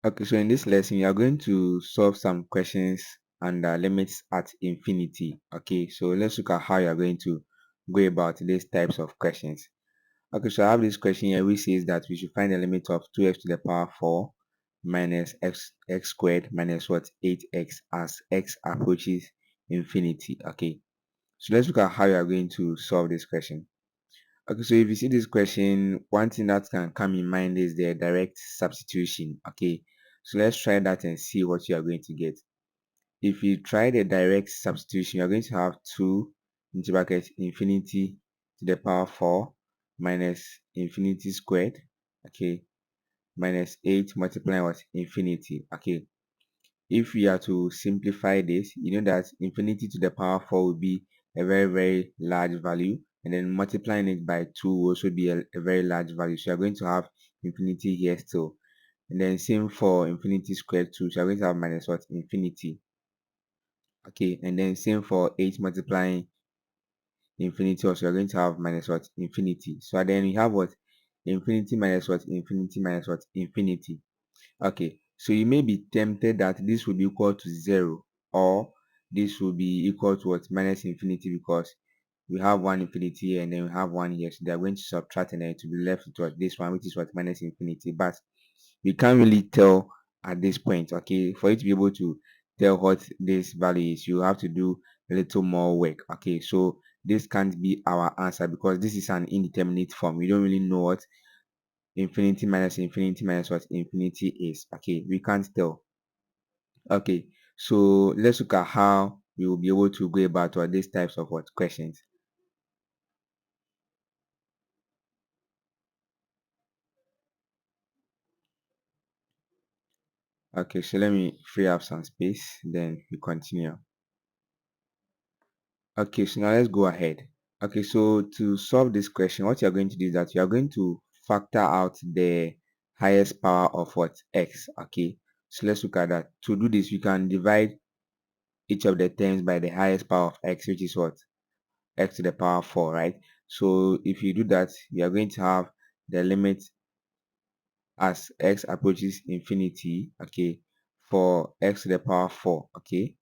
Okay, so in this lesson, you are going to solve some questions under limits at infinity. Okay, so let's look at how you are going to go about these types of questions. Okay, so I have this question here which says that we should find the limit of 2x to the power 4 minus x squared minus what 8x as x approaches infinity. Okay, so let's look at how you are going to solve this question. Okay, so if you see this question, one thing that can come in mind is the direct substitution. Okay, so let's try that and see what you are going to get. If you try the direct substitution, you're going to have 2 into bracket infinity to the power 4 minus infinity squared, okay, minus 8 multiplying what infinity. Okay, if we are to simplify this, you know that infinity to the power 4 will be a very large value, and then multiplying it by 2 will also be a very large value. So you're going to have infinity here still. And then same for infinity squared too. So you're going to have minus what infinity. Okay, and then same for 8 multiplying infinity also you're going to have minus what infinity. So then we have what infinity minus what infinity minus what infinity. Okay, so you may be tempted that this will be equal to 0, or this will be equal to what minus infinity, because we have one infinity here and then we have one here, so they are going to subtract and then to be left with what this one, which is what minus infinity. But we can't really tell at this point. Okay, for you to be able to tell what this value is, you have to do a little more work. Okay, so this can't be our answer because this is an indeterminate form. We don't really know what infinity minus what infinity is. Okay, we can't tell. Okay, so let's look at how we will be able to go about what these types of what questions. Okay, so let me free up some space, then we continue. Okay, so now let's go ahead. Okay, so to solve this question, what you're going to do is that you are going to factor out the highest power of what x. Okay, so let's look at that. To do this, we can divide each of the terms by the highest power of x, which is what x to the power 4, right? So if you do that, you are going to have the limit as x approaches infinity, okay, for x to the power 4, okay,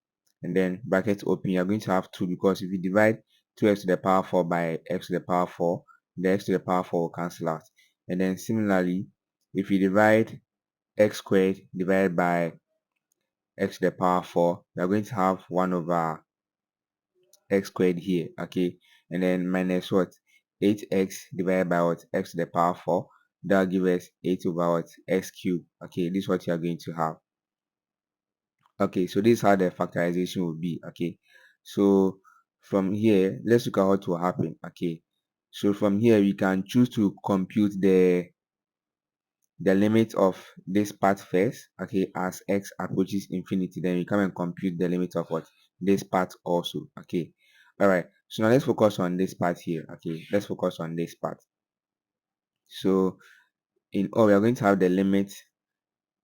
and then bracket open, you're going to have 2, because if you divide 2x to the power 4 by x to the power 4, the x to the power 4 will cancel out. And then similarly, if you divide x squared divided by x to the power 4, you're going to have 1 over x squared here, okay, and then minus what 8x divided by what x to the power 4, that'll give us 8 over what x cubed. Okay, this is what you are going to have. Okay, so this is how the factorization will be. Okay, so from here, let's look at what will happen. Okay, so from here we can choose to compute the limit of this part first, okay, as x approaches infinity. Then we come and compute the limit of what this part also. Okay, all right, so now let's focus on this part here. Okay, let's focus on this part. So in all, we are going to have the limit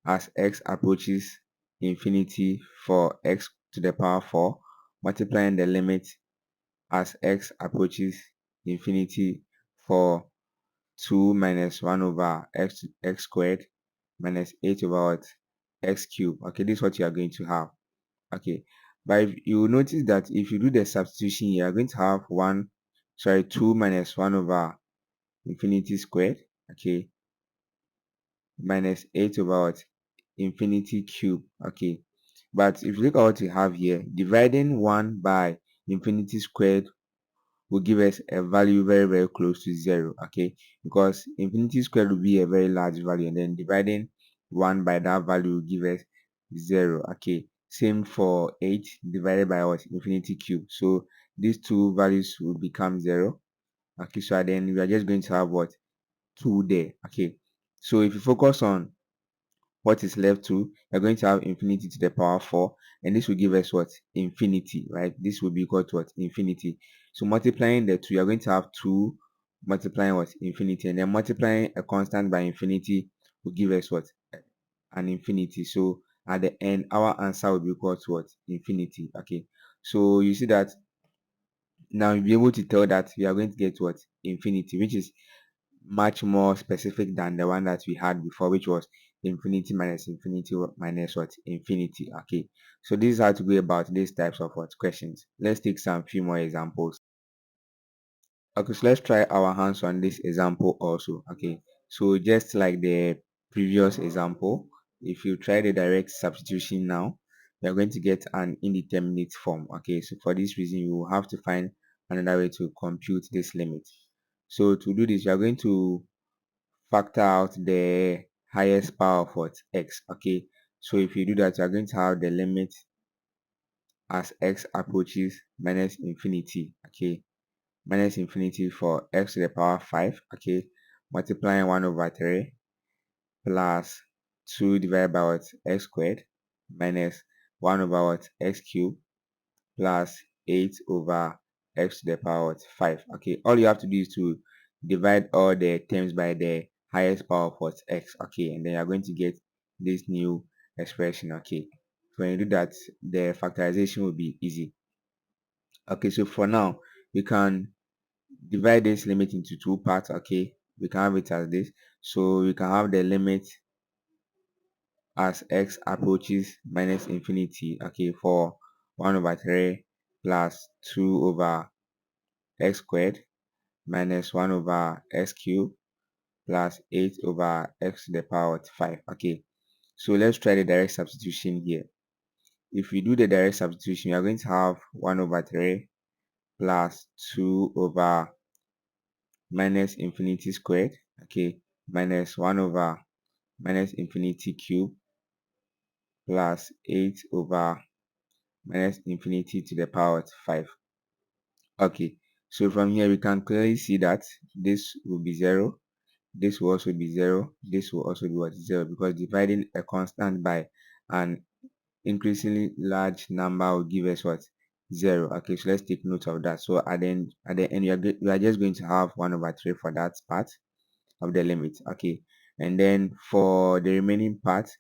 as x approaches infinity for x to the power 4, multiplying the limit as x approaches infinity for 2 minus 1 over x squared minus 8 over what x cubed. Okay, this is what you are going to have. Okay, but if you will notice that if you do the substitution, you are going to have 2 minus 1 over infinity squared, okay, minus 8 over what infinity cube. Okay, but if you look at what we have here, dividing 1 by infinity squared will give us a value very close to 0. Okay, because infinity squared will be a very large value, and then dividing 1 by that value will give us 0. Okay, same for 8 divided by what infinity cube. So these two values will become 0. Okay, so then we are just going to have what 2 there. Okay, so if you focus on what is left to, you're going to have infinity to the power 4, and this will give us what infinity, right? This will be equal to what infinity. So multiplying the 2, you're going to have 2 multiplying what infinity, and then multiplying a constant by infinity will give us what an infinity. So at the end, our answer will be equal to what infinity. Okay, so you see that now you'll be able to tell that we are going to get what infinity, which is much more specific than the one that we had before, which was infinity minus what? Infinity. Okay, so this is how to go about these types of what questions. Let's take some few more examples. Okay, so let's try our hands on this example also. Okay, so just like the previous example, if you try the direct substitution now, you're going to get an indeterminate form. Okay, so for this reason, you will have to find another way to compute this limit. So to do this, you are going to factor out the highest power of what? X. Okay, so if you do that, you are going to have the limit as x approaches minus infinity. Okay, minus infinity for x to the power 5. Okay, multiplying 1 over 3 plus 2 divided by what? X squared minus 1 over what? X cubed plus 8 over x to the power what? 5. Okay, all you have to do is to divide all the terms by the highest power of what? X. Okay, and then you're going to get this new expression. Okay, when you do that, the factorization will be easy. Okay, so for now, we can divide this limit into two parts. Okay, we can have it as this. So we can have the limit as x approaches minus infinity. Okay, for 1 over 3 plus 2 over x squared minus 1 over x cubed plus 8 over x to the power of 5. Okay, so let's try the direct substitution here. If we do the direct substitution, we are going to have 1 over 3 plus 2 over minus infinity squared. Okay, minus 1 over minus infinity cube plus 8 over minus infinity to the power of 5. Okay, so from here we can clearly see that this will be 0, this will also be 0, this will also be what? 0, because dividing a constant by an increasingly large number will give us what? 0. Okay, so let's take note of that. So at the end we are just going to have 1 over 3 for that part of the limit. Okay, and then for the remaining part,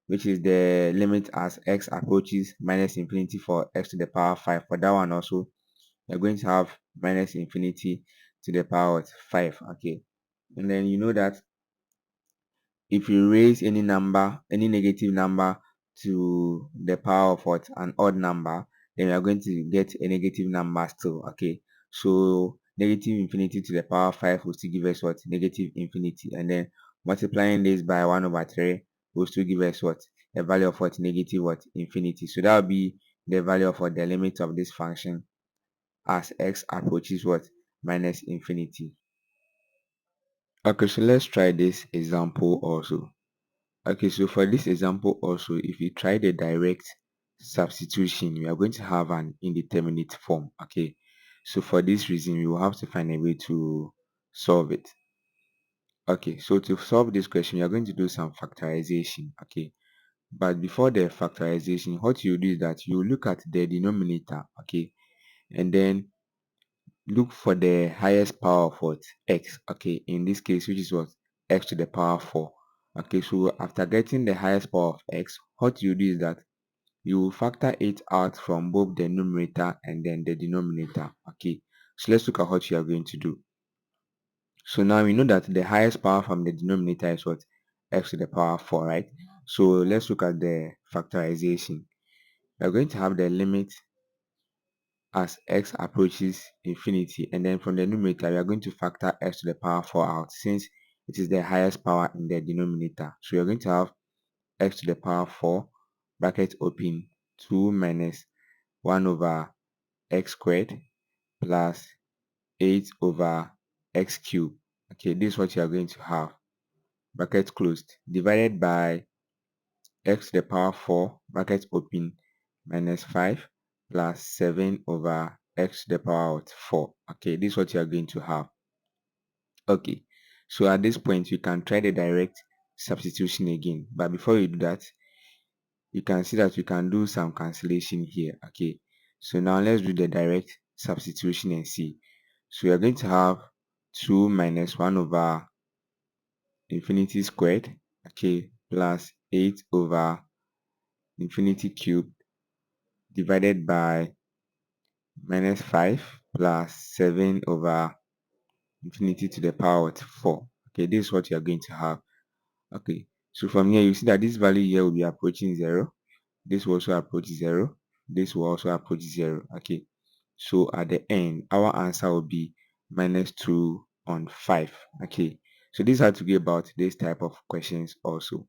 which is the limit as x approaches minus infinity for x to the power 5, for that one also you're going to have minus infinity to the power of 5. Okay, and then you know that if you raise any number, any negative number, to the power of what? An odd number, then you are going to get a negative number still. Okay, so negative infinity to the power 5 will still give us what? Negative infinity, and then multiplying this by 1 over 3 will still give us what? A value of what? Negative what? Infinity. So that will be the value of what? The limit of this function as x approaches what? Minus infinity. Okay, so let's try this example also. Okay, so for this example also, if you try the direct substitution, we are going to have an indeterminate form. Okay, so for this reason, we will have to find a way to solve it. Okay, so to solve this question, you are going to do some factorization. Okay, but before the factorization, what you do is that you look at the denominator. Okay, and then look for the highest power of what? X. Okay, in this case, which is what? X to the power 4. Okay, so after getting the highest power of x, what you do is that you will factor it out from both the numerator and then the denominator. Okay, so let's look at what you are going to do. So now we know that the highest power from the denominator is what? X to the power 4, right? So let's look at the factorization. We are going to have the limit as x approaches infinity, and then from the numerator we are going to factor x to the power 4 out, since it is the highest power in the denominator. So you're going to have x to the power 4 bracket open 2 minus 1 over x squared plus 8 over x cubed. Okay, this is what you are going to have, bracket closed, divided by x to the power 4 bracket open minus 5 plus 7 over x to the power of 4. Okay, this is what you are going to have. Okay, so at this point you can try the direct substitution again, but before you do that, you can see that you can do some cancellation here. Okay, so now let's do the direct substitution and see. So we are going to have 2 minus 1 over infinity squared, okay, plus 8 over infinity cubed divided by minus 5 plus 7 over infinity to the power of 4. Okay, this is what you're going to have. Okay, so from here you see that this value here will be approaching 0. This will also approach 0. This will also approach 0. Okay, so at the end our answer will be minus 2 on 5. Okay, so this is how to go about this type of questions also.